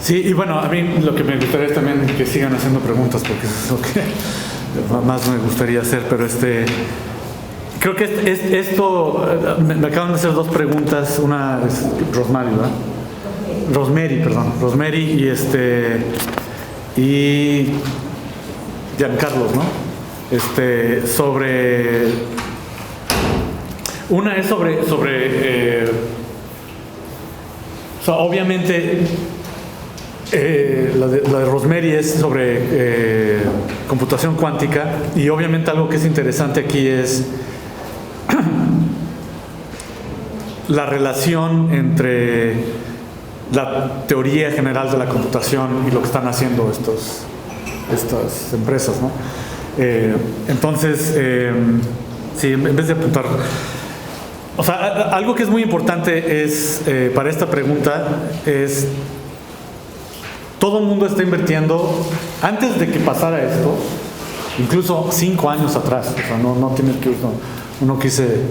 Sí, y bueno, a mí lo que me gustaría es también que sigan haciendo preguntas, porque es lo que más me gustaría hacer, pero creo que esto, me acaban de hacer dos preguntas, una es Rosemary y Giancarlos, ¿no? Una es sobre o sea, obviamente la de Rosemary es sobre computación cuántica, y obviamente algo que es interesante aquí es la relación entre la teoría general de la computación y lo que están haciendo estas empresas, ¿no? Entonces, sí, en vez de apuntar, o sea, algo que es muy importante es, para esta pregunta, es todo el mundo está invirtiendo, antes de que pasara esto, incluso 5 años atrás, o sea, no tiene que, uno quise,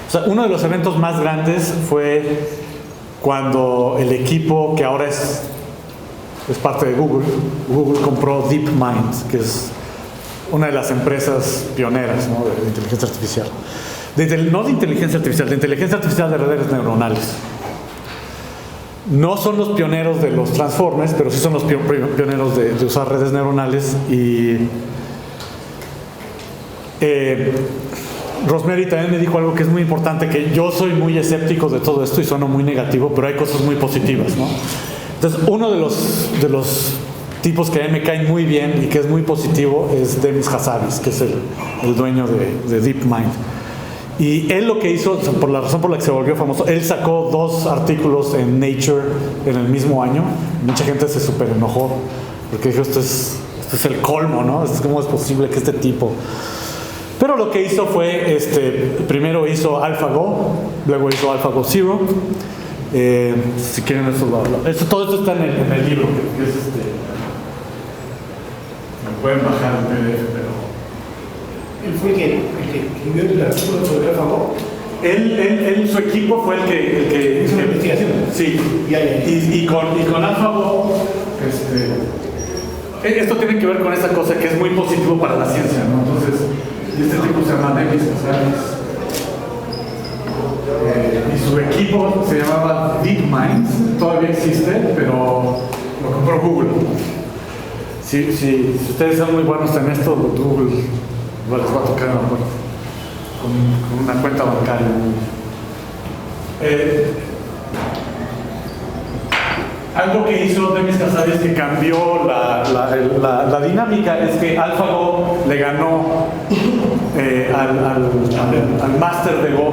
o sea, uno de los eventos más grandes fue cuando el equipo que ahora es parte de Google compró DeepMind, que es una de las empresas pioneras, ¿no?, de inteligencia artificial. No de inteligencia artificial, de inteligencia artificial de redes neuronales. No son los pioneros de los transformers, pero sí son los pioneros de usar redes neuronales. Y Rosemary también me dijo algo que es muy importante, que yo soy muy escéptico de todo esto y sueno muy negativo, pero hay cosas muy positivas, ¿no? Entonces, uno de los tipos que a mí me caen muy bien y que es muy positivo es Demis Hassabis, que es el dueño de DeepMind. Y él lo que hizo, por la razón por la que se volvió famoso, él sacó 2 artículos en Nature en el mismo año. Mucha gente se súper enojó porque dijo, esto es el colmo, ¿no? ¿Cómo es posible que este tipo? Pero lo que hizo fue, primero hizo AlphaGo, luego hizo AlphaGo Zero. Si quieren todo esto está en el libro, que es me pueden bajar el PDF, pero ¿Él fue el que escribió el artículo sobre AlphaGo? Su equipo fue el que hizo la investigación. Sí, y con AlphaGo, esto tiene que ver con esa cosa que es muy positivo para la ciencia, ¿no? Entonces, este tipo se llama Demis Hassabis, y su equipo se llamaba DeepMind, todavía existe, pero lo compró Google. Si ustedes son muy buenos en esto, Google les va a tocar con una cuenta bancaria. Algo que hizo Demis Hassabis que cambió la dinámica es que AlphaGo le ganó al máster de Go,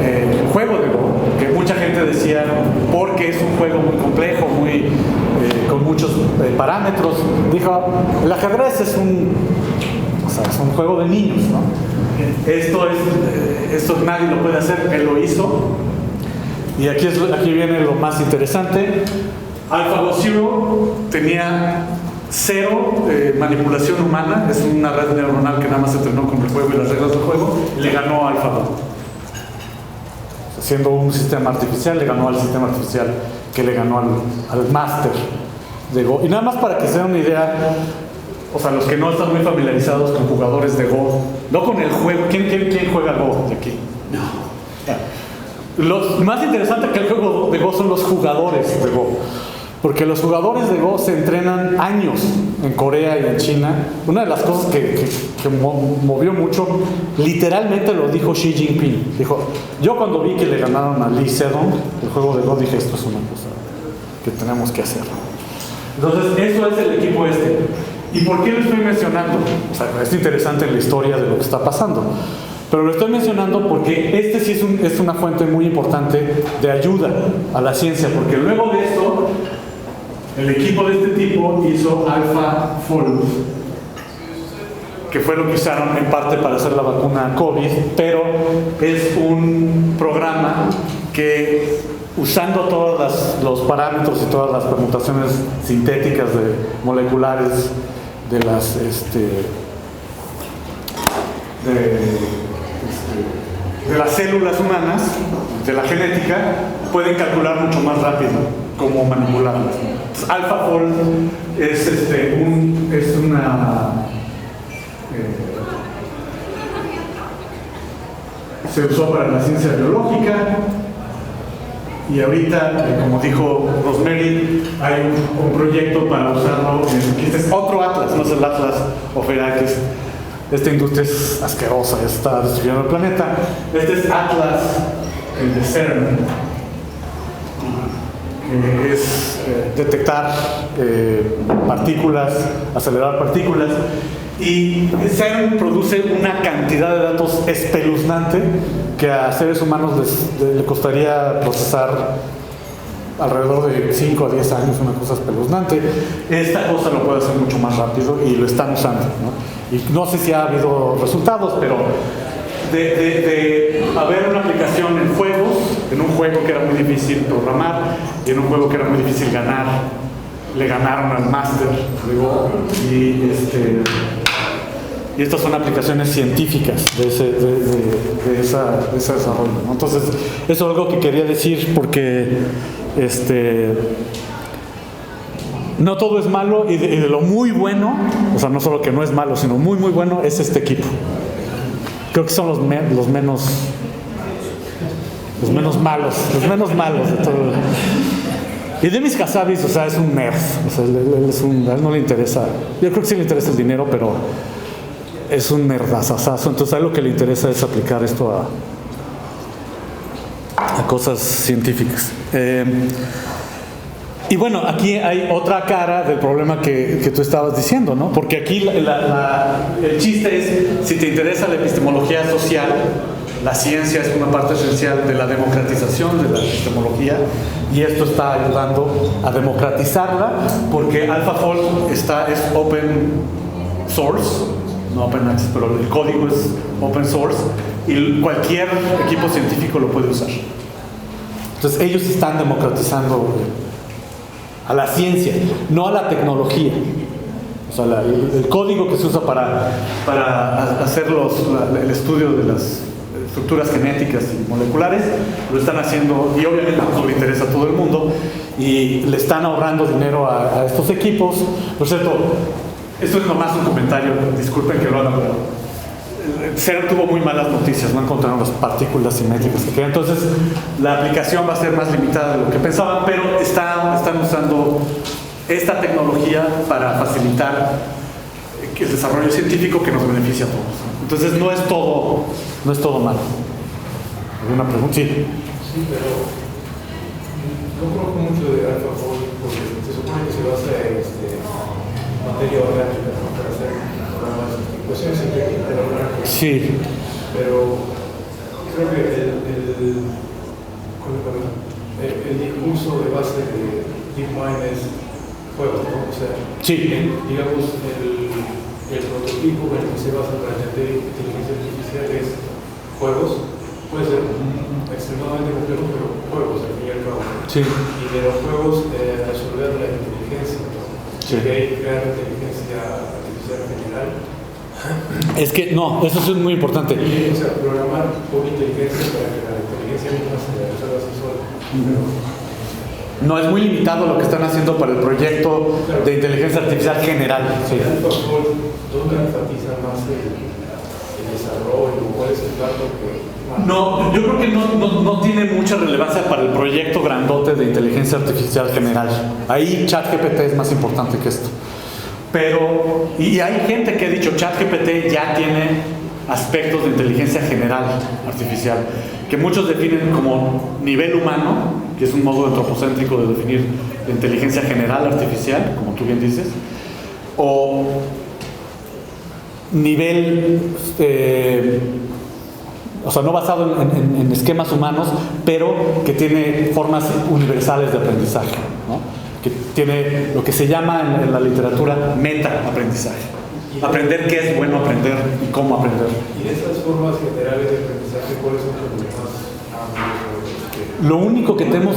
el juego de Go, que mucha gente decía porque es un juego muy complejo, con muchos parámetros. Dijo, el ajedrez es un juego de niños, ¿no? Esto nadie lo puede hacer, él lo hizo. Y aquí viene lo más interesante. AlphaGo Zero tenía 0 manipulación humana, es una red neuronal que nada más se entrenó con el juego y las reglas del juego, y le ganó a AlphaGo. Siendo un sistema artificial, le ganó al sistema artificial que le ganó al máster de Go. Y nada más para que se den una idea, o sea, los que no están muy familiarizados con jugadores de Go, no con el juego, ¿quién juega Go de aquí? No. Lo más interesante que el juego de Go son los jugadores de Go, porque los jugadores de Go se entrenan años en Corea y en China. Una de las cosas que movió mucho, literalmente lo dijo Xi Jinping. Dijo, yo cuando vi que le ganaron a Lee Sedol el juego de Go, dije, esto es una cosa que tenemos que hacer. Entonces, eso es el equipo ¿Y por qué lo estoy mencionando? O sea, es interesante en la historia de lo que está pasando. Pero lo estoy mencionando porque sí es una fuente muy importante de ayuda a la ciencia, porque luego de esto, el equipo de este tipo hizo AlphaFold, que fue lo que usaron en parte para hacer la vacuna COVID, pero es un programa que, usando todos los parámetros y todas las permutaciones sintéticas moleculares de las de las células humanas, de la genética, pueden calcular mucho más rápido cómo manipularlas. Entonces, AlphaFold es una... se usó para la ciencia biológica y ahorita, como dijo Rosemary, hay un proyecto para usarlo. Este es otro Atlas, no es el Atlas of Herakles. Esta industria es asquerosa, está destruyendo el planeta. Este es Atlas, el de CERN, que es detectar partículas, acelerar partículas. Y CERN produce una cantidad de datos espeluznante que a seres humanos le costaría procesar alrededor de 5 a 10 años, una cosa espeluznante. Esta cosa lo puede hacer mucho más rápido y lo están usando, ¿no? Y no sé si ha habido resultados, pero de haber una aplicación en juegos, en un juego que era muy difícil programar y en un juego que era muy difícil ganar, le ganaron al máster y estas son aplicaciones científicas de ese desarrollo, ¿no? Entonces, eso es algo que quería decir porque no todo es malo y de lo muy bueno, o sea, no solo que no es malo, sino muy muy bueno, es este equipo. Creo que son los menos malos de todo. Y Demis Hassabis, o sea, es un nerd, o sea, a él no le interesa, yo creo que sí le interesa el dinero, pero es un nerdazazazo. Entonces a él lo que le interesa es aplicar esto a cosas científicas. Y bueno, aquí hay otra cara del problema que tú estabas diciendo, ¿no? Porque aquí el chiste es, si te interesa la epistemología social, la ciencia es una parte esencial de la democratización de la epistemología, y esto está ayudando a democratizarla, porque AlphaFold es open source, no open access, pero el código es open source y cualquier equipo científico lo puede usar. Entonces ellos están democratizando a la ciencia, no a la tecnología. O sea, el código que se usa para hacer el estudio de las estructuras genéticas y moleculares, lo están haciendo, y obviamente no le interesa a todo el mundo, y le están ahorrando dinero a estos equipos. Por cierto, esto es nomás un comentario, disculpen que lo haga, pero CERN tuvo muy malas noticias, no encontraron las partículas simétricas que querían. Entonces la aplicación va a ser más limitada de lo que pensaban, pero están usando esta tecnología para facilitar el desarrollo científico que nos beneficia a todos. Entonces no es todo malo. ¿Alguna pregunta? Sí. Sí, pero no conozco mucho de AlphaFold porque se supone que se basa en materia orgánica, ¿no? Para hacer programas, ecuaciones sintéticas orgánicas. Sí. Pero creo que el discurso de base de DeepMind es juegos, ¿no? O sea, sí. Digamos, el prototipo en el que se basa para entender inteligencia artificial es juegos. Puede ser extremadamente complejo, pero juegos al fin y al cabo. Sí. Y de los juegos resolver la inteligencia, ¿no? Sí. Y de ahí crear inteligencia artificial general. Es que no, eso es muy importante. Y, o sea, programar con inteligencia para que la inteligencia misma se resuelva así sola. No, es muy limitado lo que están haciendo para el proyecto de inteligencia artificial general. Sí. ¿Dónde enfatiza más el desarrollo? ¿Cuál es el dato que...? No, yo creo que no tiene mucha relevancia para el proyecto grandote de inteligencia artificial general. Ahí ChatGPT es más importante que esto. Pero, y hay gente que ha dicho ChatGPT ya tiene aspectos de inteligencia general artificial, que muchos definen como nivel humano, que es un modo antropocéntrico de definir la inteligencia general artificial, como tú bien dices, o nivel... o sea, no basado en esquemas humanos, pero que tiene formas universales de aprendizaje, ¿no? Que tiene lo que se llama en la literatura meta-aprendizaje. Aprender qué es bueno aprender y cómo aprender. Y de esas formas generales de aprendizaje, ¿cuáles son los más amplios? Lo único que tenemos...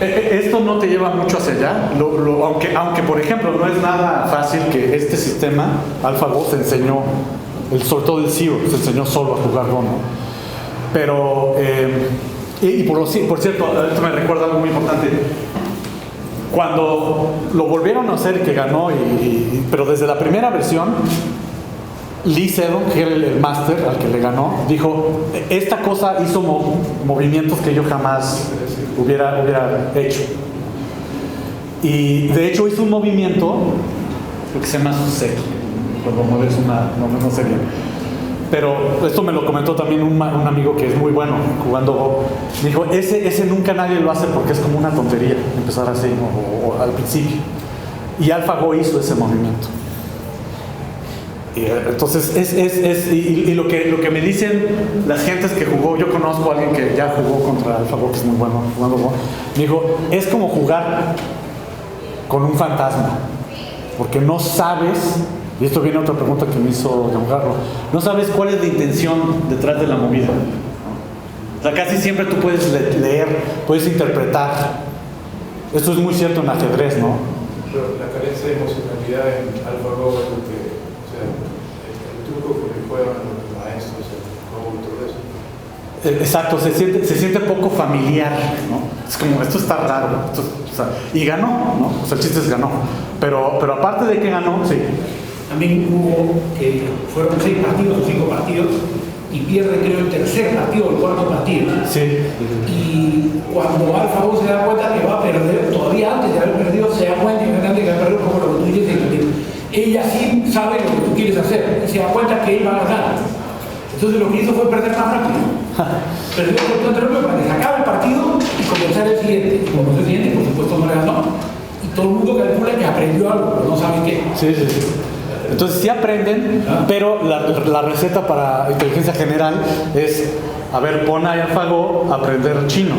Esto no te lleva mucho hacia allá, aunque por ejemplo no es nada fácil que este sistema, AlphaGo, se enseñó sobre todo el Zero, se enseñó solo a jugar Go, ¿no? Pero, por cierto, esto me recuerda algo muy importante. Cuando lo volvieron a hacer, que ganó, pero desde la primera versión, Lee Sedol, que era el máster al que le ganó, dijo, esta cosa hizo movimientos que yo jamás hubiera hecho. Y de hecho hizo un movimiento, creo que se llama Suseki, cuando mueves no sé bien. Pero esto me lo comentó también un amigo que es muy bueno jugando Go. Me dijo, ese nunca nadie lo hace porque es como una tontería empezar así, o al principio. Y AlphaGo hizo ese movimiento. Y entonces y lo que me dicen las gentes que jugó, yo conozco a alguien que ya jugó contra AlphaGo, que es muy bueno jugando Go, me dijo, es como jugar con un fantasma, porque no sabes, y esto viene otra pregunta que me hizo Giancarlo, no sabes cuál es la intención detrás de la movida. O sea, casi siempre tú puedes leer, puedes interpretar. Esto es muy cierto en ajedrez, ¿no? Pero la carencia de emocionalidad en AlphaGo es lo que, o sea, el truco que le juegan los maestros, el juego y todo eso. Exacto, se siente poco familiar, ¿no? Es como, esto está raro, y ganó, ¿no? O sea, el chiste es ganó. Pero aparte de que ganó, sí. También hubo que fueron 6 partidos o 5 partidos y pierde, creo, el tercer partido o el cuarto partido. Sí. Y cuando AlphaGo se da cuenta que va a perder, todavía antes de haber perdido, se da cuenta inmediatamente que va a perder, como lo que tú dices, que ella sí sabe lo que tú quieres hacer y se da cuenta que él va a ganar. Entonces lo que hizo fue perder más rápido. Perdió el partido anterior para que se acabe el partido y comenzar el siguiente. Y como el siguiente, por supuesto, no le ganó. Y todo el mundo calcula que aprendió algo, pero no sabe qué. Sí. Entonces sí aprenden, pero la receta para inteligencia general es, a ver, pon a AlphaGo a aprender chino.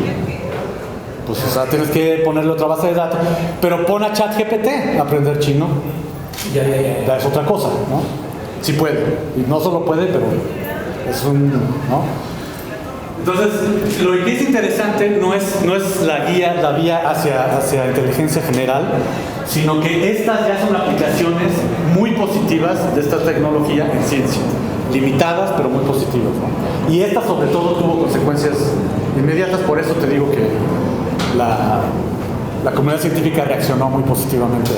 Pues, o sea, tienes que ponerle otra base de datos, pero pon a ChatGPT a aprender chino. Ya es otra cosa, ¿no? Sí puede, y no solo puede, pero es ¿no? Entonces, lo que es interesante no es la vía hacia inteligencia general, sino que estas ya son aplicaciones muy positivas de esta tecnología en ciencia, limitadas pero muy positivas, ¿no? Y esta sobre todo tuvo consecuencias inmediatas, por eso te digo que la comunidad científica reaccionó muy positivamente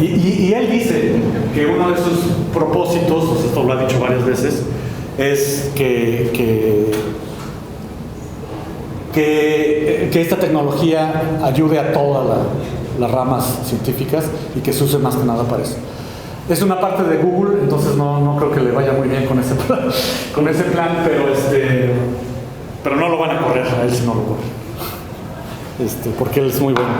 y él dice que uno de sus propósitos, esto lo ha dicho varias veces, es que esta tecnología ayude a todas las ramas científicas y que se use más que nada para eso. Es una parte de Google, entonces no creo que le vaya muy bien con ese plan, pero no lo van a correr, a él sí no lo corren, porque él es muy bueno.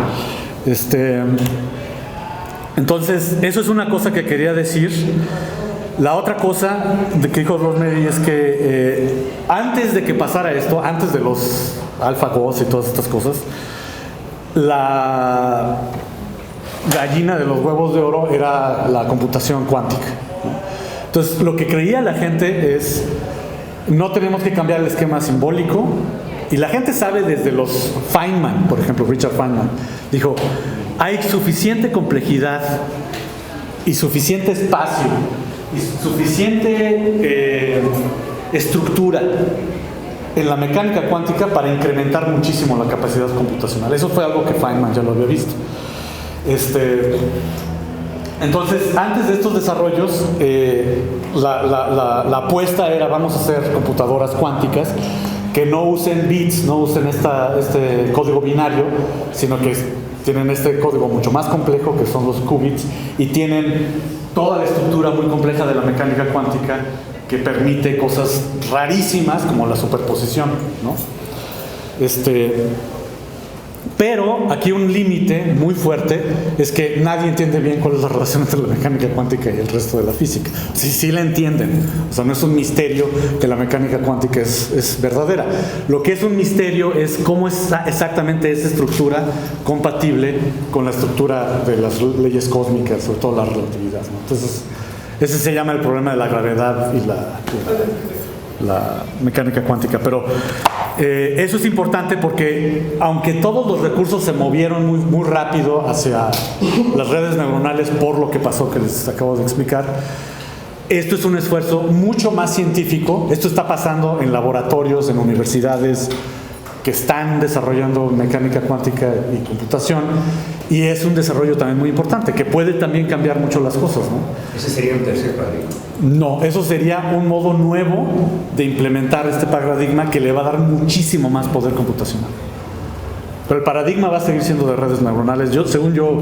Entonces, eso es una cosa que quería decir. La otra cosa que dijo Rosemary es que antes de que pasara esto, antes de los AlphaGos y todas estas cosas, la gallina de los huevos de oro era la computación cuántica. Entonces, lo que creía la gente es, no tenemos que cambiar el esquema simbólico, y la gente sabe desde los Feynman, por ejemplo, Richard Feynman, dijo, hay suficiente complejidad y suficiente espacio y suficiente estructura en la mecánica cuántica para incrementar muchísimo la capacidad computacional. Eso fue algo que Feynman ya lo había visto. Entonces, antes de estos desarrollos, la apuesta era, vamos a hacer computadoras cuánticas que no usen bits, no usen este código binario, sino que tienen este código mucho más complejo, que son los qubits, y tienen toda la estructura muy compleja de la mecánica cuántica que permite cosas rarísimas como la superposición, ¿no? Pero aquí un límite muy fuerte es que nadie entiende bien cuál es la relación entre la mecánica cuántica y el resto de la física. Sí la entienden, o sea, no es un misterio que la mecánica cuántica es verdadera. Lo que es un misterio es cómo es exactamente esa estructura compatible con la estructura de las leyes cósmicas, sobre todo la relatividad, ¿no? Entonces, ese se llama el problema de la gravedad y la mecánica cuántica. Pero eso es importante porque aunque todos los recursos se movieron muy rápido hacia las redes neuronales por lo que pasó que les acabo de explicar, Esto es un esfuerzo mucho más científico. Esto está pasando en laboratorios, en universidades que están desarrollando mecánica cuántica y computación, y es un desarrollo también muy importante, que puede también cambiar mucho las cosas, ¿no? ¿Ese sería un tercer paradigma? No, eso sería un modo nuevo de implementar este paradigma que le va a dar muchísimo más poder computacional. Pero el paradigma va a seguir siendo de redes neuronales. Según yo,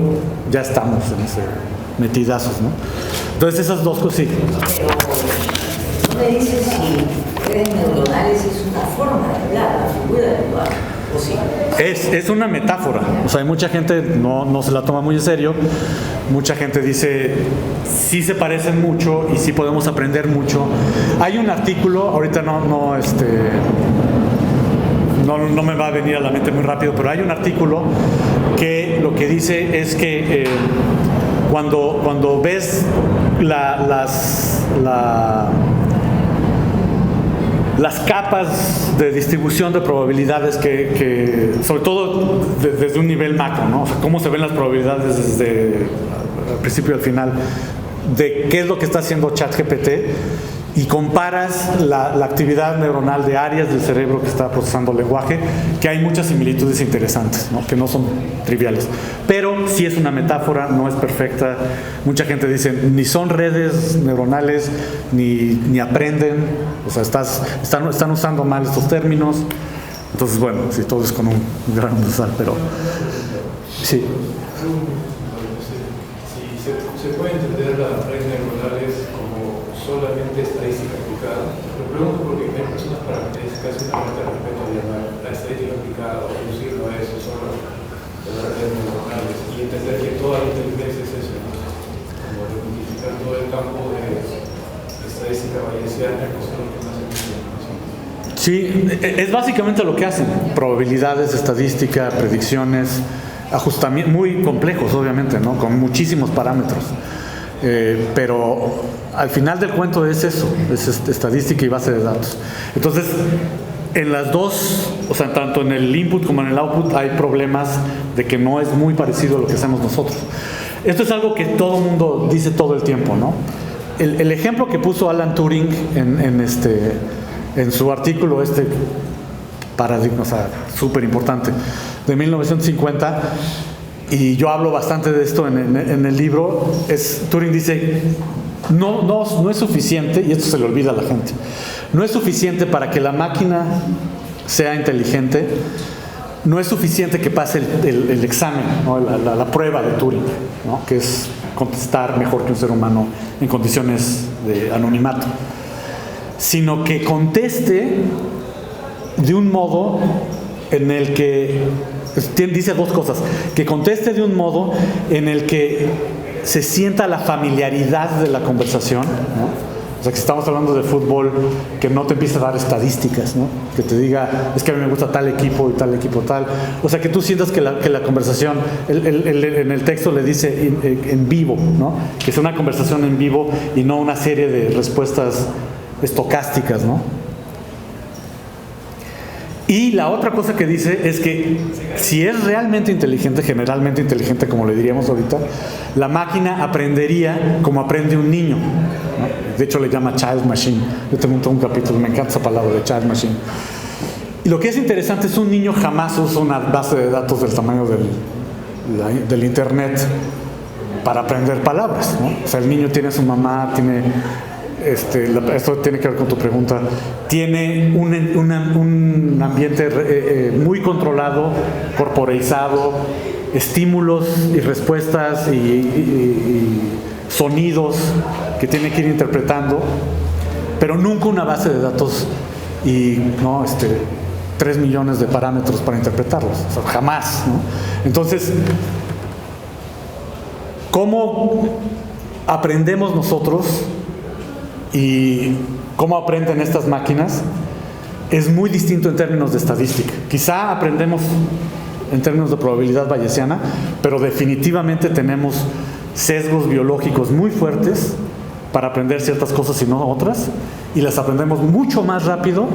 ya estamos en ese metidazos, ¿no? Entonces esas dos cosas sí. Pero no me dices si redes neuronales es una forma de hablar, la figura de hablar, o sí. Es una metáfora. O sea, hay mucha gente no se la toma muy en serio. Mucha gente dice, sí se parecen mucho y sí podemos aprender mucho. Hay un artículo, ahorita no me va a venir a la mente muy rápido, pero hay un artículo que lo que dice es que cuando ves las capas de distribución de probabilidades que sobre todo desde un nivel macro, ¿no? O sea, cómo se ven las probabilidades desde el principio al final de qué es lo que está haciendo ChatGPT, y comparas la actividad neuronal de áreas del cerebro que está procesando el lenguaje, que hay muchas similitudes interesantes, ¿no? Que no son triviales. Pero sí es una metáfora, no es perfecta. Mucha gente dice, ni son redes neuronales, ni aprenden. O sea, están usando mal estos términos. Entonces, bueno, sí, todo es con un gran usar, pero sí. Si se puede entender las redes neuronales como solamente estadística aplicada. Lo pregunto porque hay personas para que es casi una falta de respeto a llamar la estadística aplicada o reducirlo a eso solo de las redes neuronales y entender que toda la inteligencia es eso, ¿no? Como identificar todo el campo de estadística bayesiana, que son los que más se entienden. Sí, es básicamente lo que hacen: probabilidades, estadística, predicciones, ajustamientos muy complejos, obviamente, ¿no? Con muchísimos parámetros. Pero al final del cuento es eso, es estadística y base de datos. Entonces, en las dos, o sea, tanto en el input como en el output, hay problemas de que no es muy parecido a lo que hacemos nosotros. Esto es algo que todo el mundo dice todo el tiempo, ¿no? El ejemplo que puso Alan Turing en su artículo paradigma, o sea, súper importante, de 1950, y yo hablo bastante de esto en el libro, Turing dice, no es suficiente, y esto se le olvida a la gente, no es suficiente para que la máquina sea inteligente, no es suficiente que pase el examen, ¿no? la prueba de Turing, ¿no? Que es contestar mejor que un ser humano en condiciones de anonimato, sino que conteste de un modo en el que dice dos cosas: que conteste de un modo en el que se sienta la familiaridad de la conversación, ¿no? O sea, que si estamos hablando de fútbol, que no te empiece a dar estadísticas, ¿no? Que te diga, es que a mí me gusta tal equipo y tal equipo tal. O sea, que tú sientas que la conversación, en el texto le dice en vivo, ¿no? Que es una conversación en vivo y no una serie de respuestas estocásticas, ¿no? Y la otra cosa que dice es que si es realmente inteligente, generalmente inteligente como le diríamos ahorita, la máquina aprendería como aprende un niño, ¿no? De hecho le llama child machine. Yo tengo un capítulo, me encanta esa palabra de child machine. Y lo que es interesante es un niño jamás usa una base de datos del tamaño del internet para aprender palabras, ¿no? O sea, el niño tiene a su mamá, tiene... esto tiene que ver con tu pregunta, tiene un ambiente muy controlado, corporeizado, estímulos y respuestas y sonidos que tiene que ir interpretando, pero nunca una base de datos y 3 millones de parámetros para interpretarlos, o sea, jamás, ¿no? Entonces, ¿cómo aprendemos nosotros y cómo aprenden estas máquinas? Es muy distinto en términos de estadística. Quizá aprendemos en términos de probabilidad bayesiana, pero definitivamente tenemos sesgos biológicos muy fuertes para aprender ciertas cosas y no otras, y las aprendemos mucho más rápido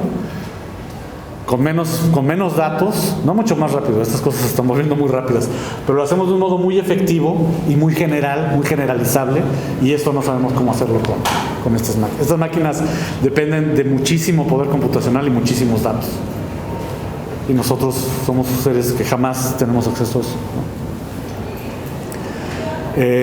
con menos datos, no mucho más rápido, estas cosas se están moviendo muy rápidas, pero lo hacemos de un modo muy efectivo y muy general, muy generalizable, y esto no sabemos cómo hacerlo con estas máquinas. Estas máquinas dependen de muchísimo poder computacional y muchísimos datos. Y nosotros somos seres que jamás tenemos acceso a eso, ¿no?